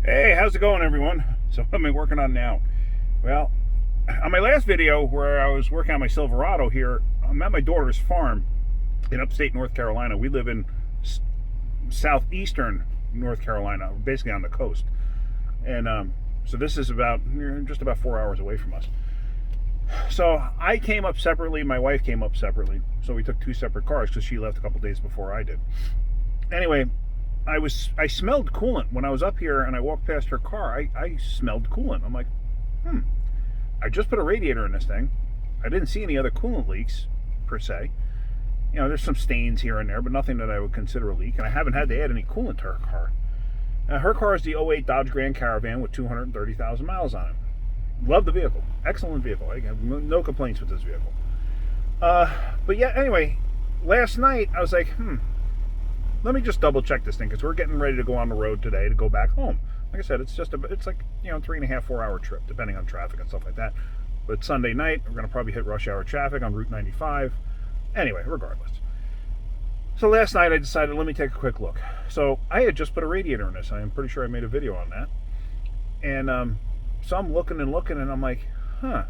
Hey, how's it going, everyone? So what am I working on now? Well, on my last video where I was working on my Silverado here, I'm at my daughter's farm in upstate North Carolina. We live in southeastern North Carolina, basically on the coast. And so this is just about 4 hours away from us. So I came up separately, my wife came up separately. So we took two separate cars because she left a couple days before I did. Anyway, I smelled coolant when I was up here and I walked past her car. I smelled coolant. I'm like, I just put a radiator in this thing. I didn't see any other coolant leaks per se. You know, there's some stains here and there, but nothing that I would consider a leak. And I haven't had to add any coolant to her car. Now, her car is the '08 Dodge Grand Caravan with 230,000 miles on it. Love the vehicle. Excellent vehicle. I have no complaints with this vehicle. But yeah, anyway, last night I was like, let me just double check this thing because we're getting ready to go on the road today to go back home. Like I said, it's like 3.5, 4 hour trip depending on traffic and stuff like that. But Sunday night we're going to probably hit rush hour traffic on Route 95. Anyway, regardless. So last night I decided, let me take a quick look. So I had just put a radiator in this. I'm pretty sure I made a video on that. And so I'm looking and I'm like, And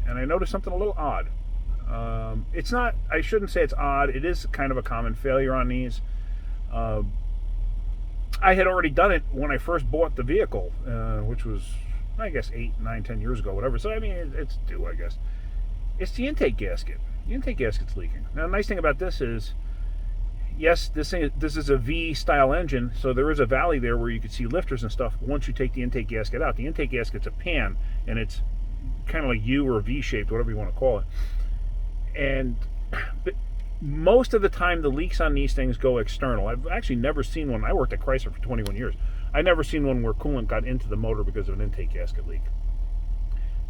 I noticed something a little odd. It's not, I shouldn't say it's odd. It is kind of a common failure on these. I had already done it when I first bought the vehicle, which was, I guess, 8, 9, 10 years ago, whatever. So, I mean, it's due, I guess. It's the intake gasket. The intake gasket's leaking. Now, the nice thing about this is, yes, this is a V-style engine, so there is a valley there where you can see lifters and stuff once you take the intake gasket out. The intake gasket's a pan, and it's kind of like U or V-shaped, whatever you want to call it. But most of the time, the leaks on these things go external. I've actually never seen one. I worked at Chrysler for 21 years. I never seen one where coolant got into the motor because of an intake gasket leak.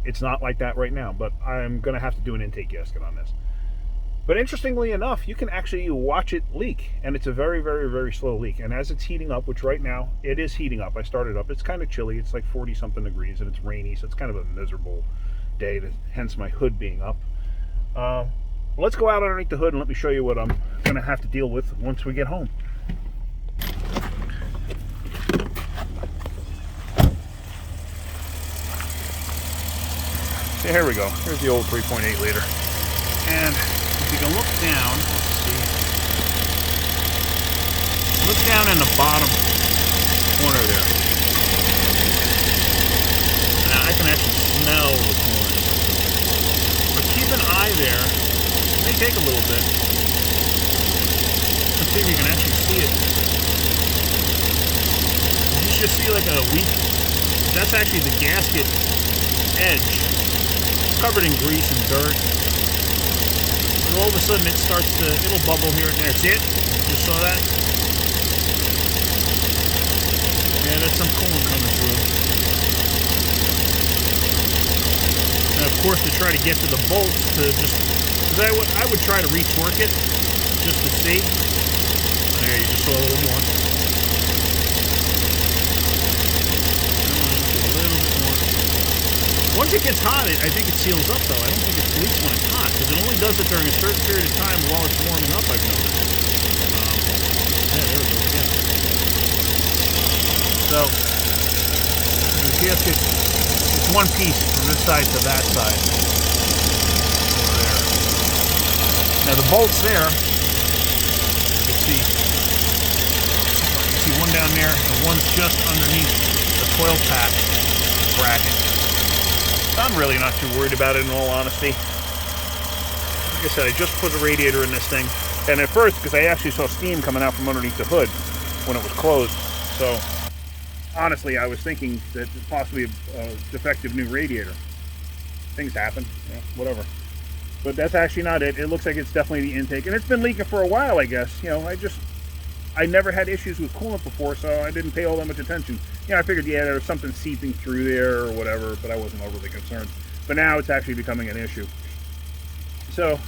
It's not like that right now, but I'm going to have to do an intake gasket on this. But interestingly enough, you can actually watch it leak, and it's a very, very, very slow leak. And as it's heating up, which right now, it is heating up. I started up. It's kind of chilly. It's like 40-something degrees, and it's rainy, so it's kind of a miserable day, hence my hood being up. Let's go out underneath the hood and let me show you what I'm going to have to deal with once we get home. So here we go. Here's the old 3.8 liter. And if you can look down, let's see. Look down in the bottom corner there. Now I can actually smell the coolant. But keep an eye there. It may take a little bit. Let's see if you can actually see it. You should see like a weak, that's actually the gasket edge. It's covered in grease and dirt. But all of a sudden it'll bubble here and there. See it? Just saw that? Yeah, that's some coolant coming through. And of course, to try to get to the bolts to just, because I would try to retorque it just to see. There, you just saw a little more. Come on, a little bit more. Once it gets hot, I think it seals up though. I don't think it leaks when it's hot, because it only does it during a certain period of time while it's warming up, I've noticed. Yeah, there it goes again. So, the gasket, it's one piece from this side to that side. Over there. Now the bolts there, you can see one down there and one's just underneath the coil pack bracket. I'm really not too worried about it in all honesty. Like I said, I just put the radiator in this thing. And at first, because I actually saw steam coming out from underneath the hood when it was closed. So honestly, I was thinking that it's possibly a defective new radiator. Things happen, yeah, whatever. But that's actually not it. It looks like it's definitely the intake. And it's been leaking for a while, I guess. You know, I never had issues with coolant before, so I didn't pay all that much attention. You know, I figured, yeah, there was something seeping through there or whatever, but I wasn't overly concerned. But now it's actually becoming an issue. So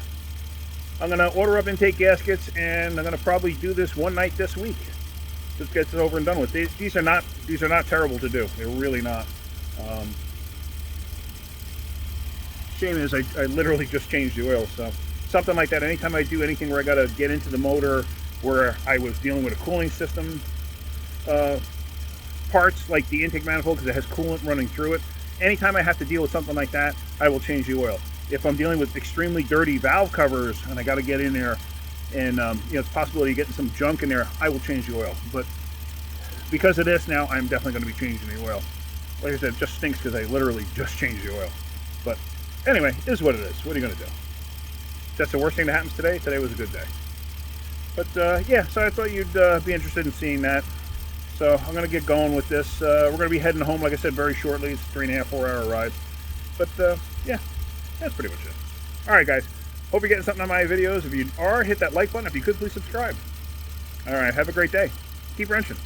I'm going to order up intake gaskets, and I'm going to probably do this one night this week. Just get it over and done with. These are not terrible to do. They're really not. Shame is I literally just changed the oil, so something like that. Anytime I do anything where I got to get into the motor, where I was dealing with a cooling system parts like the intake manifold, because it has coolant running through it, anytime I have to deal with something like that, I will change the oil. If I'm dealing with extremely dirty valve covers and I got to get in there and it's a possibility of getting some junk in there, I will change the oil. But because of this now, I'm definitely going to be changing the oil. Like I said, it just stinks because I literally just changed the oil. But anyway, it is what it is. What are you going to do? That's the worst thing that happens today. Today was a good day. But yeah, so I thought you'd be interested in seeing that. So I'm going to get going with this. We're going to be heading home, like I said, very shortly. It's a 3.5, 4-hour ride. But yeah, that's pretty much it. All right, guys. Hope you're getting something on my videos. If you are, hit that like button. If you could, please subscribe. All right, have a great day. Keep wrenching.